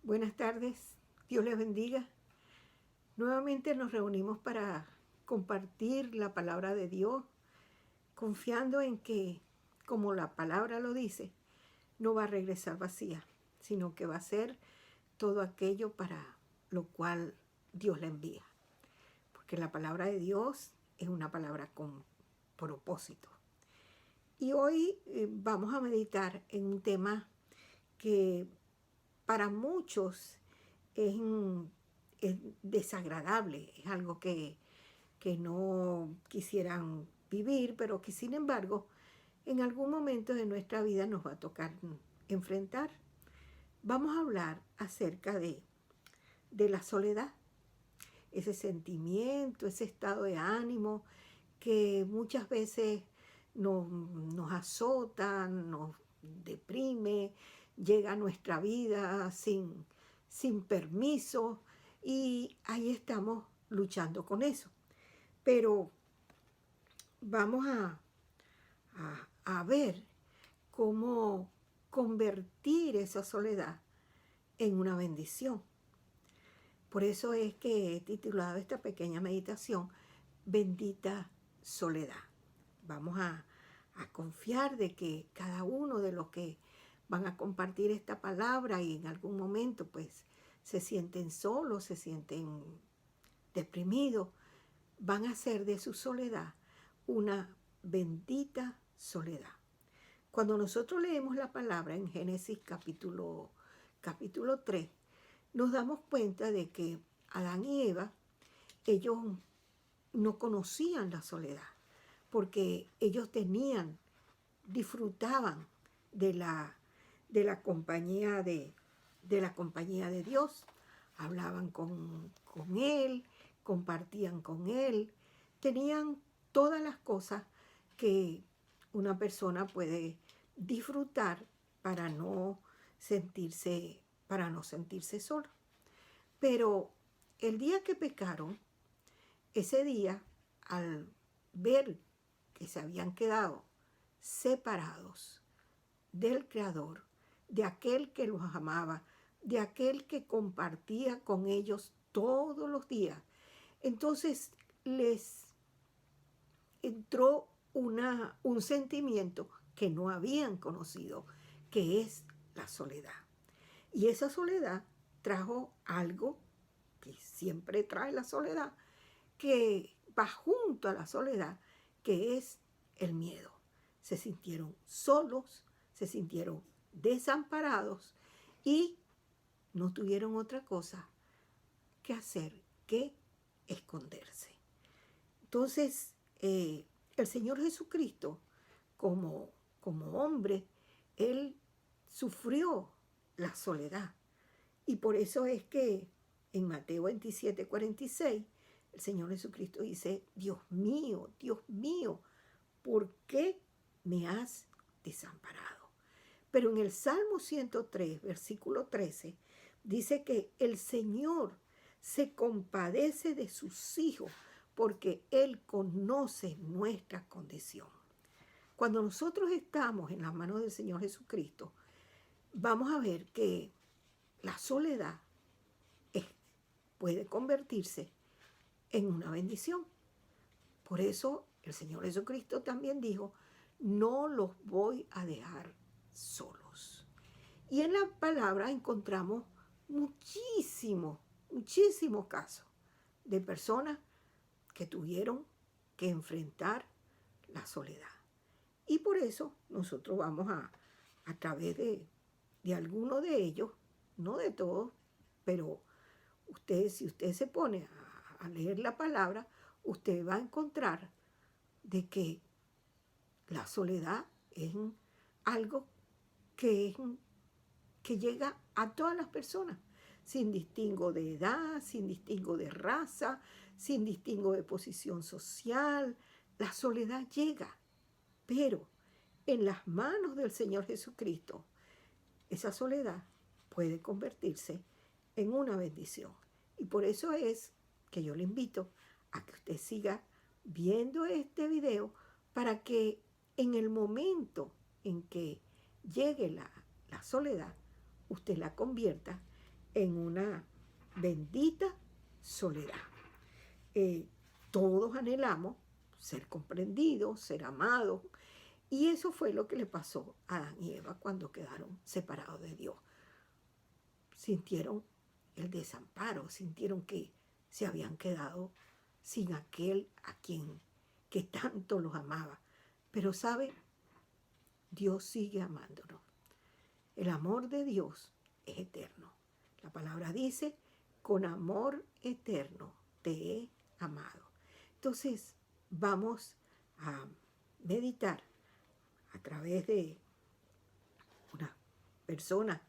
Buenas tardes, Dios les bendiga. Nuevamente nos reunimos para compartir la palabra de Dios, confiando en que, como la palabra lo dice, no va a regresar vacía, sino que va a ser todo aquello para lo cual Dios la envía. Porque la palabra de Dios es una palabra con propósito. Y hoy vamos a meditar en un tema que para muchos es, es desagradable, es algo que no quisieran vivir, pero que sin embargo en algún momento de nuestra vida nos va a tocar enfrentar. Vamos a hablar acerca de la soledad, ese sentimiento, ese estado de ánimo que muchas veces nos azota, nos deprime, llega a nuestra vida sin permiso y ahí estamos luchando con eso. Pero vamos a ver cómo convertir esa soledad en una bendición. Por eso es que he titulado esta pequeña meditación Bendita Soledad. Vamos a confiar de que cada uno de los que van a compartir esta palabra y en algún momento pues se sienten solos, se sienten deprimidos, van a hacer de su soledad una bendita soledad. Cuando nosotros leemos la palabra en Génesis capítulo 3, nos damos cuenta de que Adán y Eva, ellos no conocían la soledad, porque ellos disfrutaban de la compañía de la compañía de Dios. Hablaban con Él, compartían con Él, tenían todas las cosas que una persona puede disfrutar para no sentirse solo. Pero el día que pecaron, ese día, al ver que se habían quedado separados del Creador, de aquel que los amaba, de aquel que compartía con ellos todos los días, entonces les entró un sentimiento que no habían conocido, que es la soledad. Y esa soledad trajo algo que siempre trae la soledad, que va junto a la soledad, que es el miedo. Se sintieron solos, se sintieron desamparados y no tuvieron otra cosa que hacer que esconderse. Entonces, el Señor Jesucristo, como hombre, Él sufrió la soledad. Y por eso es que en Mateo 27:46, el Señor Jesucristo dice, Dios mío, ¿por qué me has desamparado? Pero en el Salmo 103, versículo 13, dice que el Señor se compadece de sus hijos porque Él conoce nuestra condición. Cuando nosotros estamos en las manos del Señor Jesucristo, vamos a ver que la soledad puede convertirse en una bendición. Por eso el Señor Jesucristo también dijo, no los voy a dejar solos. Y en la palabra encontramos muchísimos casos de personas que tuvieron que enfrentar la soledad. Y por eso nosotros vamos a través de algunos de ellos, no de todos, pero si usted se pone a leer la palabra, usted va a encontrar de que la soledad es algo que llega a todas las personas, sin distingo de edad, sin distingo de raza, sin distingo de posición social. La soledad llega, pero en las manos del Señor Jesucristo, esa soledad puede convertirse en una bendición. Y por eso es que yo le invito a que usted siga viendo este video para que en el momento en que llegue la soledad, usted la convierta en una bendita soledad. Todos anhelamos ser comprendidos, ser amados, y eso fue lo que le pasó a Adán y Eva cuando quedaron separados de Dios. Sintieron el desamparo, sintieron que se habían quedado sin aquel a quien que tanto los amaba. Pero ¿sabe? Dios sigue amándonos. El amor de Dios es eterno. La palabra dice, con amor eterno te he amado. Entonces, vamos a meditar a través de una persona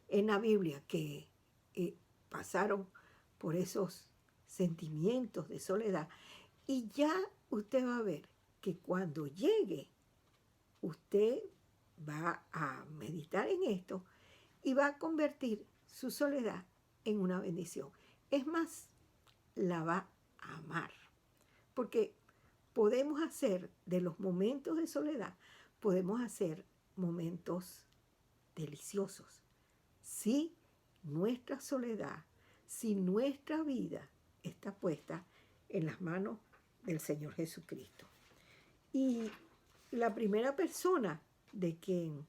en la Biblia que pasaron por esos sentimientos de soledad, y ya usted va a ver que cuando llegue, usted va a meditar en esto y va a convertir su soledad en una bendición. Es más, la va a amar, porque podemos hacer de los momentos de soledad, podemos hacer momentos deliciosos. Si nuestra soledad, si nuestra vida está puesta en las manos del Señor Jesucristo. Y la primera persona de quien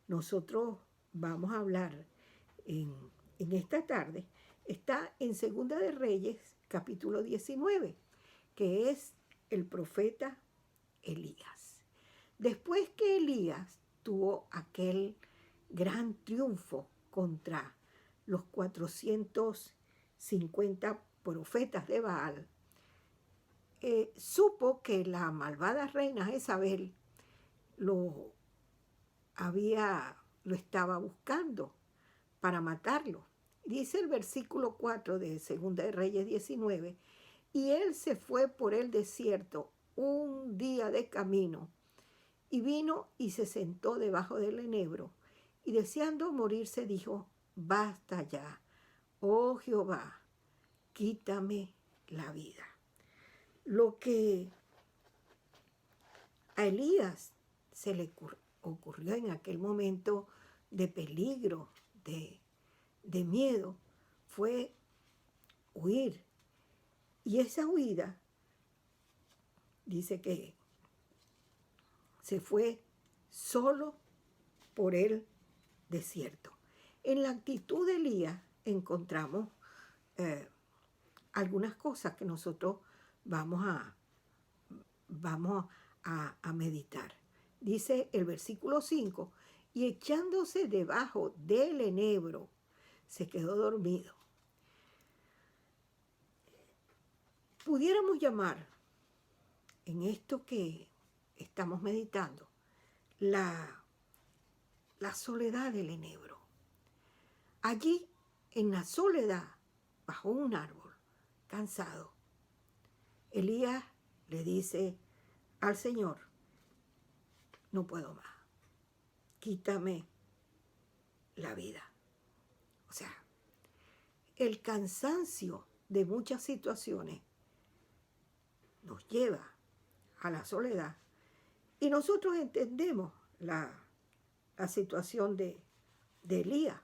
nosotros vamos a hablar en esta tarde está en Segunda de Reyes, capítulo 19, que es el profeta Elías. Después que Elías tuvo aquel gran triunfo contra los 450 profetas de Baal, supo que la malvada reina Jezabel lo estaba buscando para matarlo. Dice el versículo 4 de Segunda de Reyes 19, y él se fue por el desierto un día de camino, y vino y se sentó debajo del enebro, y deseando morirse dijo, basta ya, oh Jehová, quítame la vida. Lo que a Elías se le ocurrió en aquel momento de peligro, de miedo, fue huir. Y esa huida, dice que se fue solo por el desierto. En la actitud de Elías encontramos algunas cosas que nosotros vamos a meditar. Dice el versículo 5, y echándose debajo del enebro, se quedó dormido. Pudiéramos llamar en esto que estamos meditando la soledad del enebro. Allí, en la soledad, bajo un árbol, cansado, Elías le dice al Señor, no puedo más, quítame la vida. O sea, el cansancio de muchas situaciones nos lleva a la soledad, y nosotros entendemos la situación de Elías.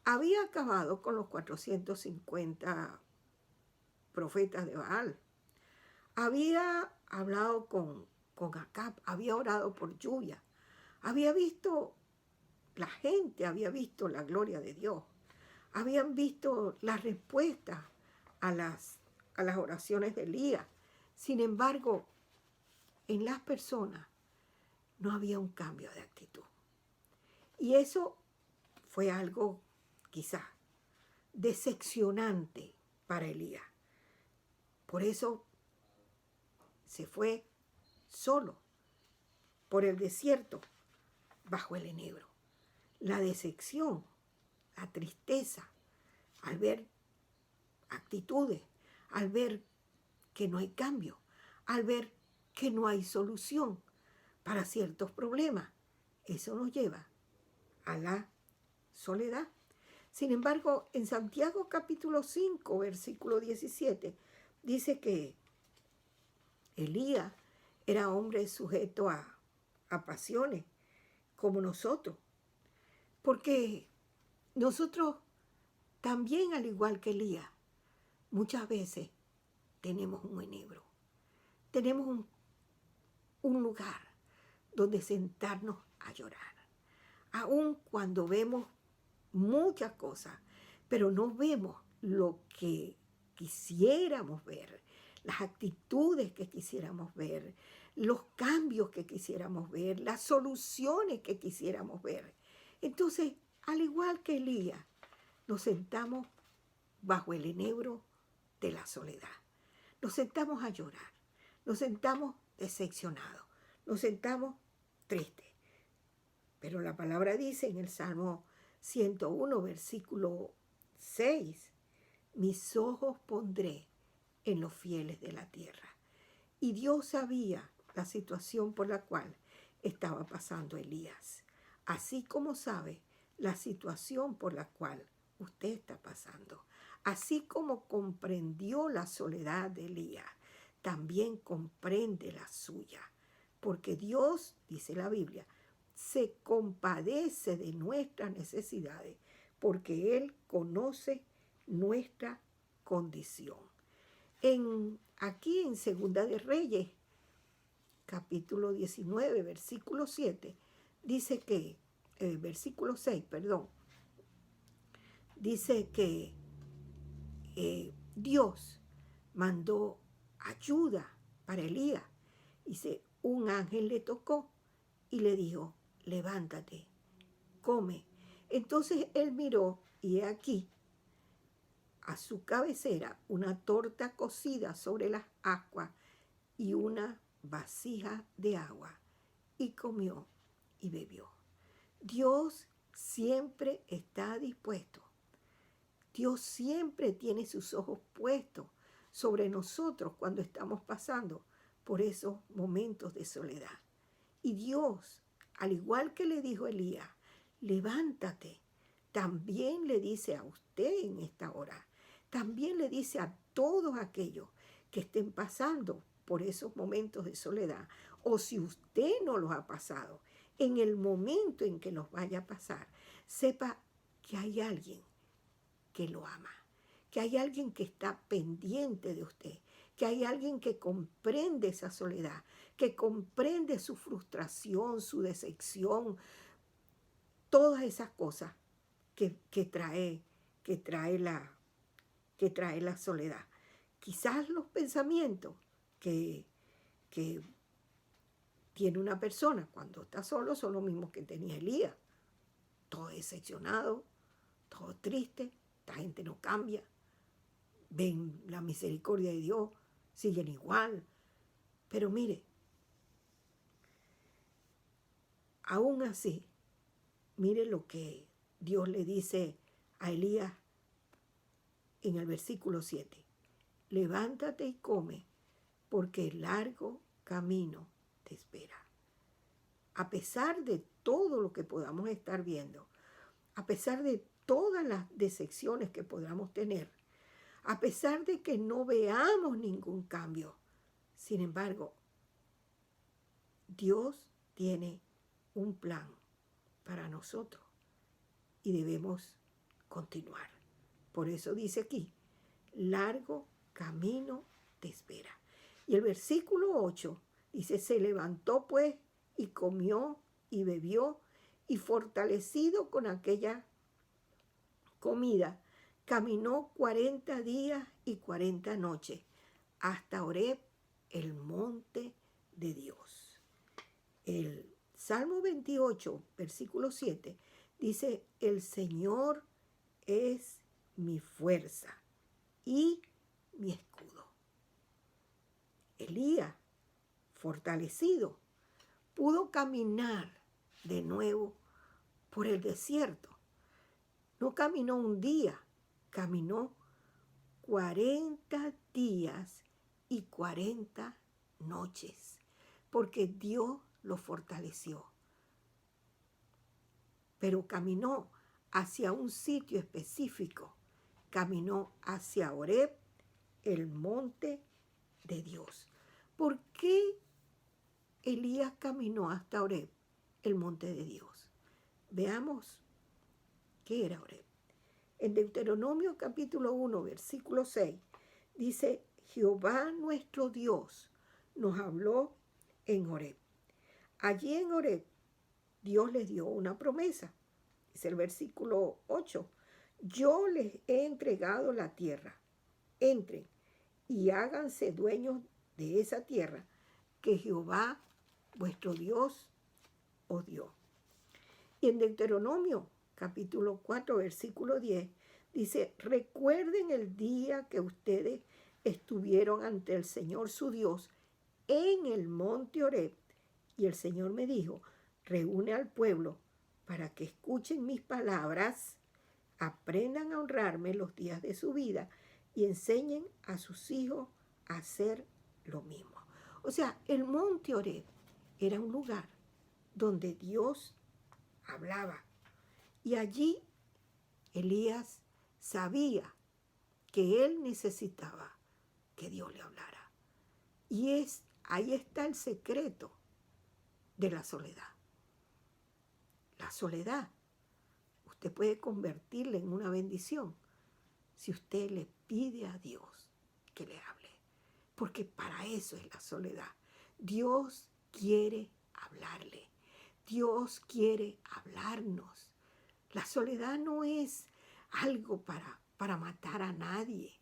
Había acabado con los 450 profetas de Baal. Había hablado con Acab, había orado por lluvia. Había visto la gente, había visto la gloria de Dios. Habían visto las respuestas a las oraciones de Elías. Sin embargo, en las personas no había un cambio de actitud. Y eso fue algo quizás decepcionante para Elías. Por eso se fue solo por el desierto bajo el enebro. La decepción, la tristeza al ver actitudes, al ver que no hay cambio, al ver que no hay solución para ciertos problemas, eso nos lleva a la soledad. Sin embargo, en Santiago capítulo 5, versículo 17, dice que Elías era hombre sujeto a pasiones, como nosotros, porque nosotros También, al igual que Elías, muchas veces tenemos un enebro, tenemos un lugar donde sentarnos a llorar, aun cuando vemos muchas cosas, pero no vemos lo que quisiéramos ver, las actitudes que quisiéramos ver, los cambios que quisiéramos ver, las soluciones que quisiéramos ver. Entonces, al igual que Elías, nos sentamos bajo el enebro de la soledad. Nos sentamos a llorar, nos sentamos decepcionados, nos sentamos tristes. Pero la palabra dice en el Salmo 101, versículo 6, mis ojos pondré en los fieles de la tierra. Y Dios sabía la situación por la cual estaba pasando Elías, así como sabe la situación por la cual usted está pasando. Así como comprendió la soledad de Elías, también comprende la suya. Porque Dios, dice la Biblia, se compadece de nuestras necesidades, porque Él conoce nuestra condición. Aquí en Segunda de Reyes, capítulo 19, versículo 7, dice que, versículo 6, perdón, dice que Dios mandó ayuda para Elías. Dice, un ángel le tocó y le dijo, levántate, come. Entonces él miró y he aquí a su cabecera una torta cocida sobre las ascuas y una vasija de agua, y comió y bebió. Dios siempre está dispuesto. Dios siempre tiene sus ojos puestos sobre nosotros cuando estamos pasando por esos momentos de soledad. Y Dios, al igual que le dijo a Elías, levántate, también le dice a usted en esta hora, también le dice a todos aquellos que estén pasando por esos momentos de soledad, o si usted no los ha pasado, en el momento en que los vaya a pasar, sepa que hay alguien que lo ama, que hay alguien que está pendiente de usted, que hay alguien que comprende esa soledad, que comprende su frustración, su decepción, todas esas cosas que trae la soledad. Quizás los pensamientos que tiene una persona cuando está solo son los mismos que tenía Elías. Todo decepcionado, todo triste, esta gente no cambia, ven la misericordia de Dios, siguen igual. Pero mire, aún así, mire lo que Dios le dice a Elías en el versículo 7. Levántate y come, porque el largo camino te espera. A pesar de todo lo que podamos estar viendo, a pesar de todas las decepciones que podamos tener, a pesar de que no veamos ningún cambio, sin embargo, Dios tiene un plan para nosotros y debemos continuar. Por eso dice aquí, largo camino te espera. Y el versículo 8 dice, se levantó pues y comió y bebió, y fortalecido con aquella comida, caminó 40 días y 40 noches hasta Horeb, el monte de Dios. El Salmo 28, versículo 7, dice, el Señor es mi fuerza y mi escudo. Elías, fortalecido, pudo caminar de nuevo por el desierto. No caminó un día, caminó 40 días y 40 noches, porque Dios lo fortaleció. Pero caminó hacia un sitio específico, caminó hacia Horeb, el monte de Dios. ¿Por qué Elías caminó hasta Horeb, el monte de Dios? Veamos qué era Horeb. En Deuteronomio capítulo 1, versículo 6, dice, Jehová nuestro Dios nos habló en Horeb. Allí en Horeb, Dios les dio una promesa. Dice el versículo 8, yo les he entregado la tierra. Entren y háganse dueños de esa tierra que Jehová, vuestro Dios, os dio. Y en Deuteronomio, capítulo 4, versículo 10, dice, recuerden el día que ustedes estuvieron ante el Señor su Dios en el monte Horeb. Y el Señor me dijo, reúne al pueblo para que escuchen mis palabras, aprendan a honrarme los días de su vida y enseñen a sus hijos a hacer lo mismo. O sea, el monte Horeb era un lugar donde Dios hablaba. Y allí Elías sabía que él necesitaba que Dios le hablara. Y ahí está el secreto de la soledad. La soledad, usted puede convertirla en una bendición si usted le pide a Dios que le hable. Porque para eso es la soledad. Dios quiere hablarle. Dios quiere hablarnos. La soledad no es algo para matar a nadie.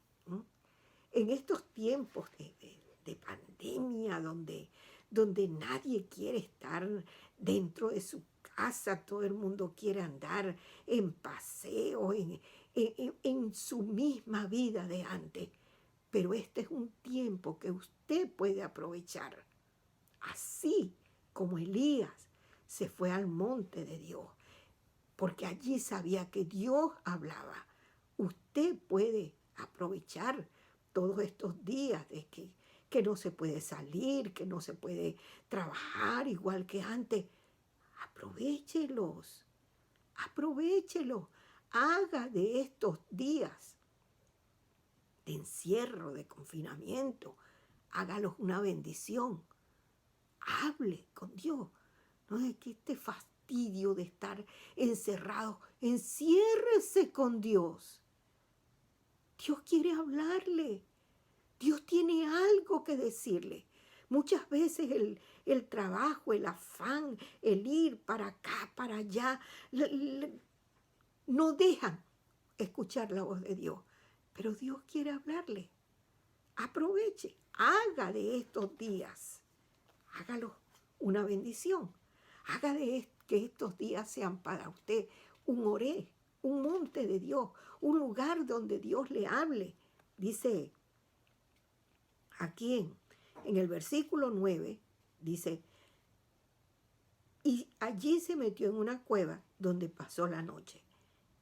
En estos tiempos de pandemia, donde nadie quiere estar dentro de su casa, todo el mundo quiere andar en paseo, en su misma vida de antes. Pero este es un tiempo que usted puede aprovechar. Así como Elías se fue al monte de Dios, porque allí sabía que Dios hablaba. Usted puede aprovechar todos estos días de que no se puede salir, que no se puede trabajar igual que antes. Aprovéchelos, aprovéchelos. Haga de estos días de encierro, de confinamiento, hágalos una bendición. Hable con Dios. No es que este fastidio de estar encerrado, enciérrese con Dios. Dios quiere hablarle. Dios tiene algo que decirle. Muchas veces el trabajo, el afán, el ir para acá, para allá, no dejan escuchar la voz de Dios. Pero Dios quiere hablarle. Aproveche, haga de estos días, hágalo una bendición. Haga que estos días sean para usted un Horeb, un monte de Dios, un lugar donde Dios le hable. Dice aquí en el versículo 9, dice, y allí se metió en una cueva donde pasó la noche.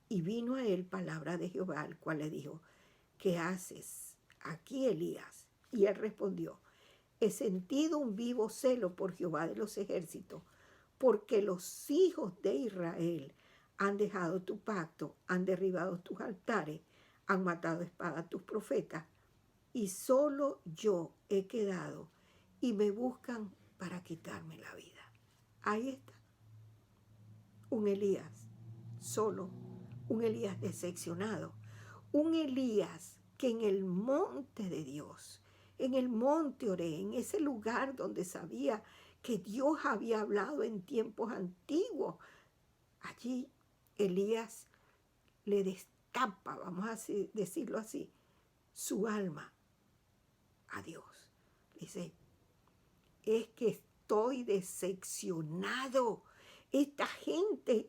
Y vino a él palabra de Jehová, al cual le dijo, ¿qué haces aquí, Elías? Y él respondió, he sentido un vivo celo por Jehová de los ejércitos, porque los hijos de Israel han dejado tu pacto, han derribado tus altares, han matado a espada a tus profetas, y solo yo he quedado, y me buscan para quitarme la vida. Ahí está, un Elías solo, un Elías decepcionado, un Elías que en el monte de Dios, en el monte Oré, en ese lugar donde sabía que Dios había hablado en tiempos antiguos, allí Elías le destapa, vamos a decirlo así, su alma a Dios. Dice, es que estoy decepcionado. Esta gente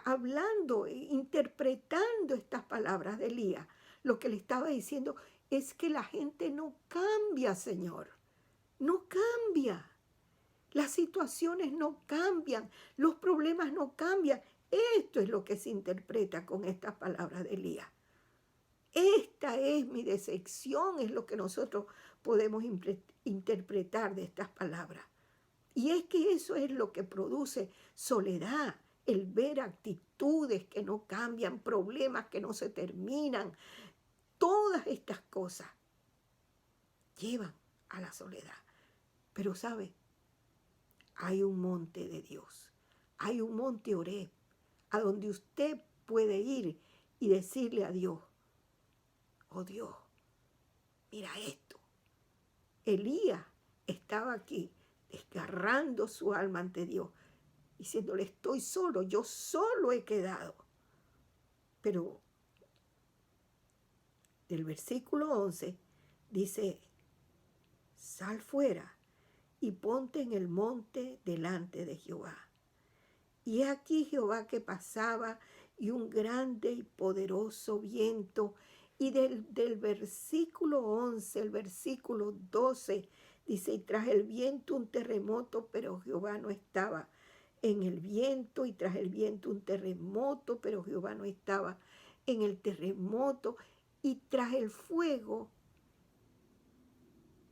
hablando, interpretando estas palabras de Elías, lo que le estaba diciendo es que la gente no cambia, Señor. No cambia. Las situaciones no cambian. Los problemas no cambian. Esto es lo que se interpreta con estas palabras de Elías. Esta es mi decepción, es lo que nosotros podemos interpretar de estas palabras. Y es que eso es lo que produce soledad, el ver actitudes que no cambian, problemas que no se terminan. Todas estas cosas llevan a la soledad. Pero ¿sabe? Hay un monte de Dios, hay un monte Horeb, a donde usted puede ir y decirle a Dios, oh Dios, mira esto. Elías estaba aquí desgarrando su alma ante Dios, diciéndole, estoy solo, yo solo he quedado. Pero del versículo 11 dice, sal fuera y ponte en el monte delante de Jehová. Y aquí Jehová que pasaba y un grande y poderoso viento. Y del versículo 11, el versículo 12, dice, y tras el viento un terremoto, pero Jehová no estaba en el viento, y tras el viento un terremoto, pero Jehová no estaba en el terremoto, y tras el fuego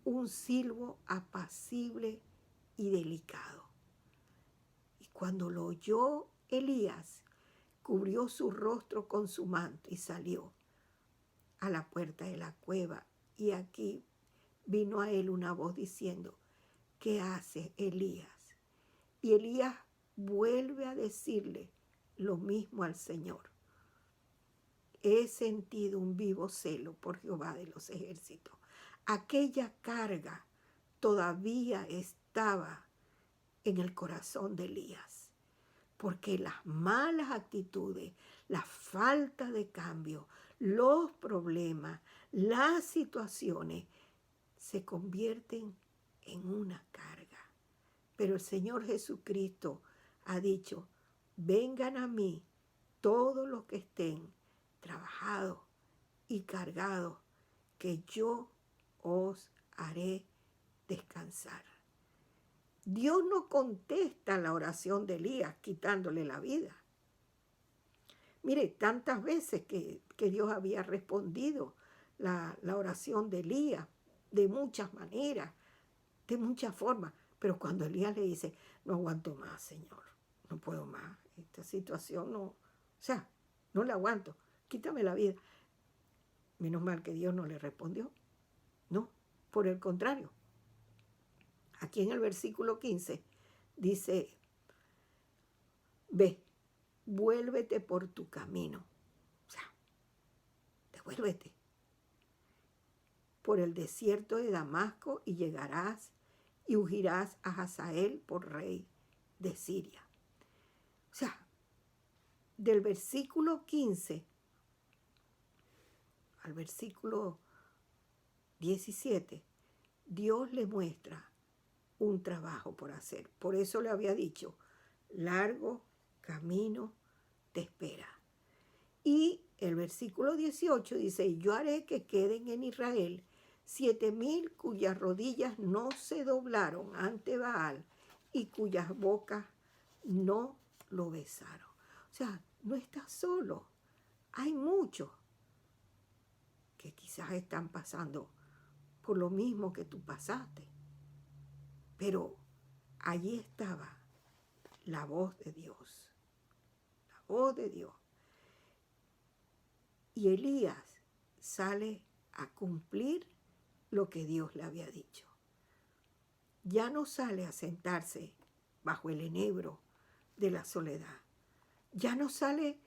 un silbo apacible y delicado. Y cuando lo oyó Elías, cubrió su rostro con su manto y salió a la puerta de la cueva. Y aquí vino a él una voz diciendo, ¿qué hace Elías? Y Elías vuelve a decirle lo mismo al Señor. He sentido un vivo celo por Jehová de los ejércitos. Aquella carga todavía estaba en el corazón de Elías, porque las malas actitudes, la falta de cambio, los problemas, las situaciones se convierten en una carga. Pero el Señor Jesucristo ha dicho, vengan a mí todos los que estén trabajados y cargados, que yo os haré descansar. Dios no contesta la oración de Elías quitándole la vida. Mire, tantas veces que Dios había respondido la oración de Elías, de muchas maneras, de muchas formas. Pero cuando Elías le dice, no aguanto más, Señor, no puedo más, esta situación no, o sea, no la aguanto, quítame la vida. Menos mal que Dios no le respondió. No, por el contrario. Aquí en el versículo 15 dice, ve, vuélvete por tu camino. O sea, devuélvete por el desierto de Damasco y llegarás y ungirás a Hazael por rey de Siria. O sea, del versículo 15 al versículo 17, Dios le muestra un trabajo por hacer. Por eso le había dicho, largo camino te espera. Y el versículo 18 dice, yo haré que queden en Israel 7,000 cuyas rodillas no se doblaron ante Baal y cuyas bocas no lo besaron. O sea, no estás solo. Hay muchos que quizás están pasando por lo mismo que tú pasaste. Pero allí estaba la voz de Dios. La voz de Dios. Y Elías sale a cumplir lo que Dios le había dicho. Ya no sale a sentarse bajo el enebro de la soledad. Ya no sale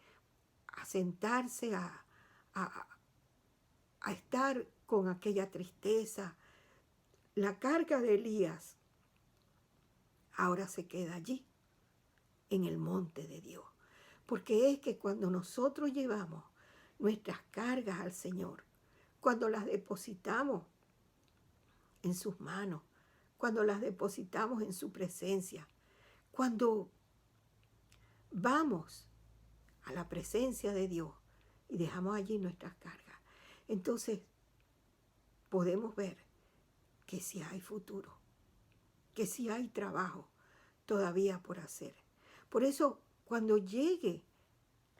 a sentarse a estar con aquella tristeza. La carga de Elías ahora se queda allí, en el monte de Dios. Porque es que cuando nosotros llevamos nuestras cargas al Señor, cuando las depositamos en sus manos, cuando las depositamos en su presencia, cuando vamos a la presencia de Dios y dejamos allí nuestras cargas, entonces podemos ver que sí hay futuro, que sí hay trabajo todavía por hacer. Por eso, cuando llegue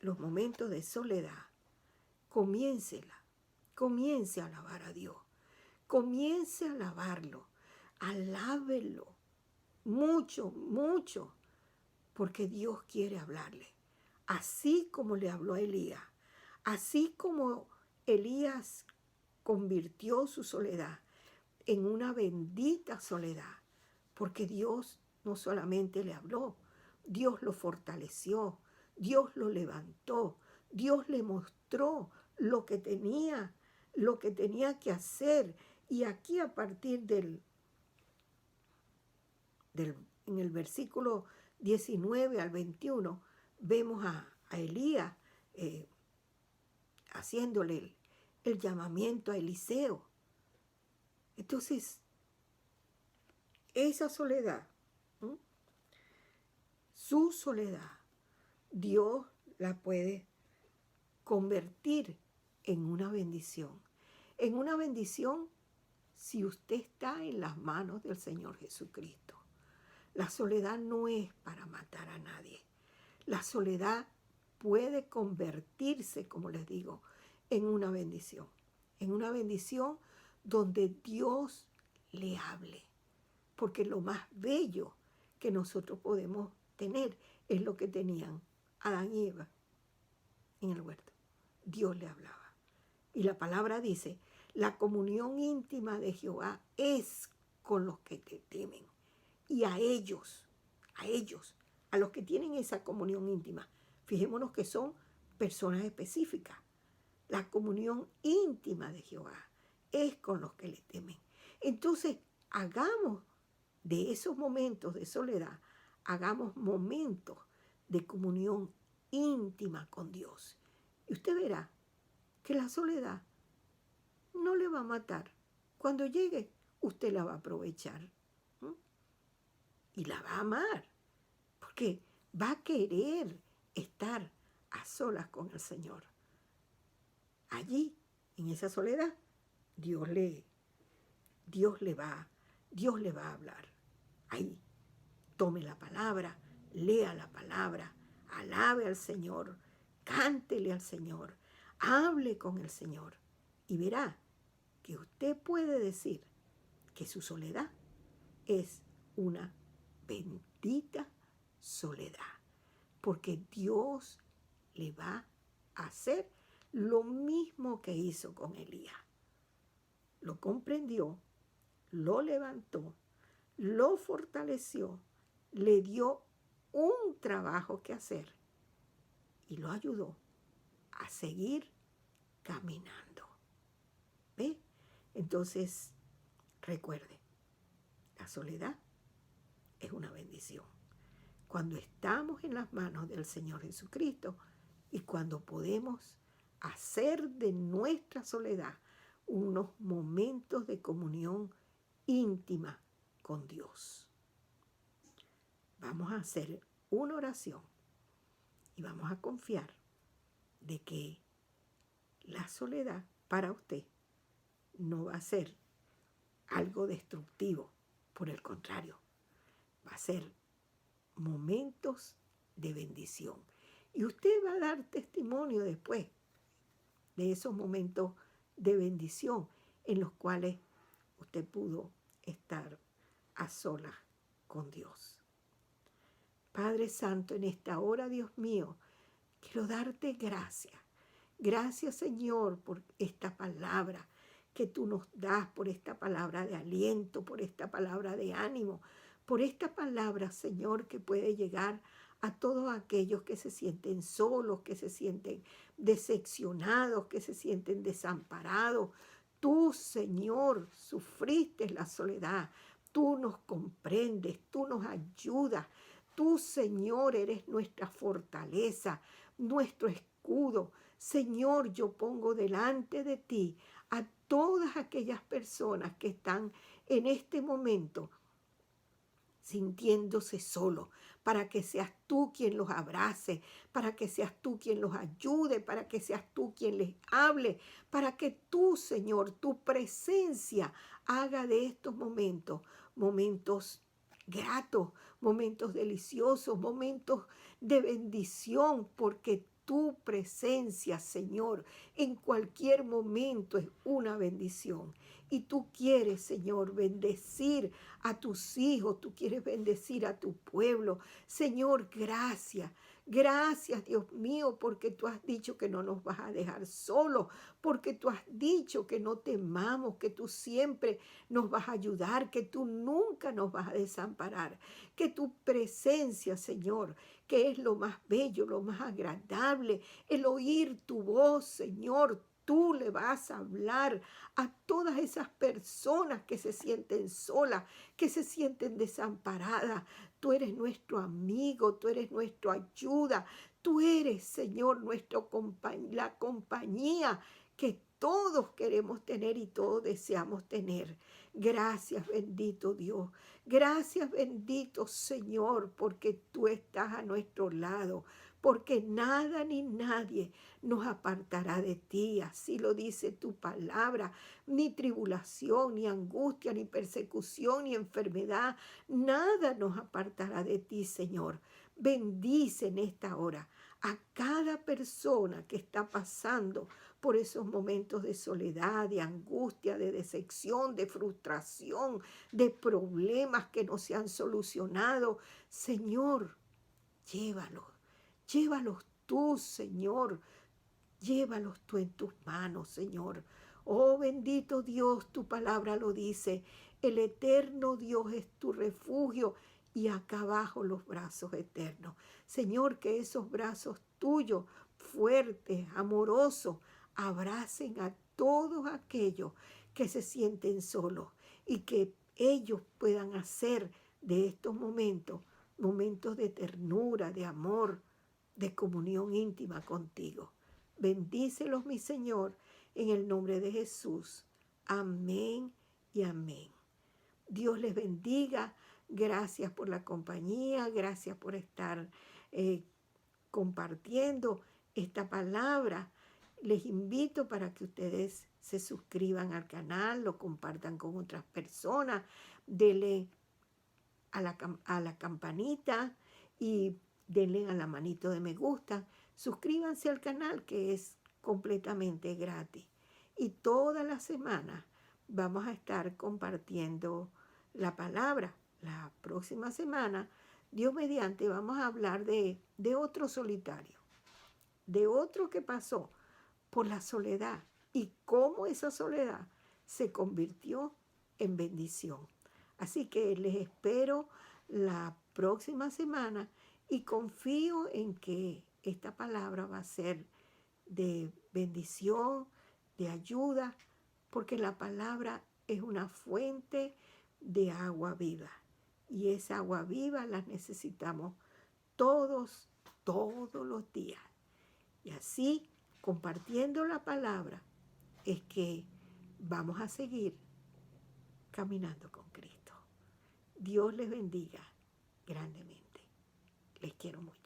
los momentos de soledad, comience a alabar a Dios, comience a alabarlo, alábelo mucho, mucho, porque Dios quiere hablarle. Así como le habló a Elías, así como Elías convirtió su soledad en una bendita soledad, porque Dios no solamente le habló, Dios lo fortaleció, Dios lo levantó, Dios le mostró lo que tenía que hacer. Y aquí a partir en el versículo 19 al 21, vemos a Elías haciéndole el llamamiento a Eliseo. Entonces, esa soledad, ¿sí? Su soledad, Dios la puede convertir en una bendición. En una bendición si usted está en las manos del Señor Jesucristo. La soledad no es para matar a nadie. La soledad puede convertirse, como les digo, en una bendición. En una bendición donde Dios le hable. Porque lo más bello que nosotros podemos tener es lo que tenían Adán y Eva en el huerto. Dios le hablaba. Y la palabra dice, la comunión íntima de Jehová es con los que te temen. Y a ellos, a los que tienen esa comunión íntima, fijémonos que son personas específicas. La comunión íntima de Jehová es con los que le temen. Entonces, hagamos de esos momentos de soledad, hagamos momentos de comunión íntima con Dios. Y usted verá que la soledad no le va a matar. Cuando llegue, usted la va a aprovechar. Y la va a amar, porque va a querer estar a solas con el Señor. Allí, en esa soledad, Dios le va a hablar. Ahí, tome la palabra, lea la palabra, alabe al Señor, cántele al Señor, hable con el Señor y verá que usted puede decir que su soledad es una bendita soledad, porque Dios le va a hacer lo mismo que hizo con Elías. Lo comprendió, lo levantó, lo fortaleció, le dio un trabajo que hacer y lo ayudó a seguir caminando. ¿Ve? Entonces, recuerde, la soledad es una bendición. Cuando estamos en las manos del Señor Jesucristo y cuando podemos hacer de nuestra soledad unos momentos de comunión íntima con Dios. Vamos a hacer una oración y vamos a confiar de que la soledad para usted no va a ser algo destructivo, por el contrario, va a ser momentos de bendición. Y usted va a dar testimonio después de esos momentos de bendición en los cuales usted pudo estar a solas con Dios. Padre Santo, en esta hora, Dios mío, quiero darte gracias. Gracias, Señor, por esta palabra que tú nos das, por esta palabra de aliento, por esta palabra de ánimo, por esta palabra, Señor, que puede llegar a todos aquellos que se sienten solos, que se sienten decepcionados, que se sienten desamparados. Tú, Señor, sufriste la soledad. Tú nos comprendes, tú nos ayudas. Tú, Señor, eres nuestra fortaleza, nuestro escudo. Señor, yo pongo delante de ti a todas aquellas personas que están en este momento sintiéndose solos, para que seas tú quien los abrace, para que seas tú quien los ayude, para que seas tú quien les hable, para que tú, Señor, tu presencia haga de estos momentos gratos, momentos deliciosos, momentos de bendición, porque tu presencia, Señor, en cualquier momento es una bendición. Y tú quieres, Señor, bendecir a tus hijos, tú quieres bendecir a tu pueblo. Señor, gracias. Gracias, Dios mío, porque tú has dicho que no nos vas a dejar solos, porque tú has dicho que no temamos, que tú siempre nos vas a ayudar, que tú nunca nos vas a desamparar, que tu presencia, Señor, que es lo más bello, lo más agradable, el oír tu voz, Señor. Tú le vas a hablar a todas esas personas que se sienten solas, que se sienten desamparadas. Tú eres nuestro amigo, tú eres nuestra ayuda, tú eres, Señor, la compañía que todos queremos tener y todos deseamos tener. Gracias, bendito Dios. Gracias, bendito Señor, porque tú estás a nuestro lado, porque nada ni nadie nos apartará de ti. Así lo dice tu palabra. Ni tribulación, ni angustia, ni persecución, ni enfermedad, nada nos apartará de ti, Señor. Bendice en esta hora a cada persona que está pasando por esos momentos de soledad, de angustia, de decepción, de frustración, de problemas que no se han solucionado. Señor, llévalos, llévalos tú, Señor. Llévalos tú en tus manos, Señor. Oh bendito Dios, tu palabra lo dice. El eterno Dios es tu refugio y acá abajo los brazos eternos. Señor, que esos brazos tuyos, fuertes, amorosos, abracen a todos aquellos que se sienten solos y que ellos puedan hacer de estos momentos momentos de ternura, de amor, de comunión íntima contigo. Bendícelos, mi Señor, en el nombre de Jesús. Amén y amén. Dios les bendiga. Gracias por la compañía. Gracias por estar compartiendo esta palabra. Les invito para que ustedes se suscriban al canal, lo compartan con otras personas. Denle a la campanita y denle a la manito de me gusta. Suscríbanse al canal, que es completamente gratis. Y toda la semana vamos a estar compartiendo la palabra. La próxima semana, Dios mediante, vamos a hablar de otro solitario, de otro que pasó por la soledad y cómo esa soledad se convirtió en bendición. Así que les espero la próxima semana y confío en que esta palabra va a ser de bendición, de ayuda, porque la palabra es una fuente de agua viva. Y esa agua viva la necesitamos todos los días. Y así, compartiendo la palabra, es que vamos a seguir caminando con Cristo. Dios les bendiga grandemente. Les quiero mucho.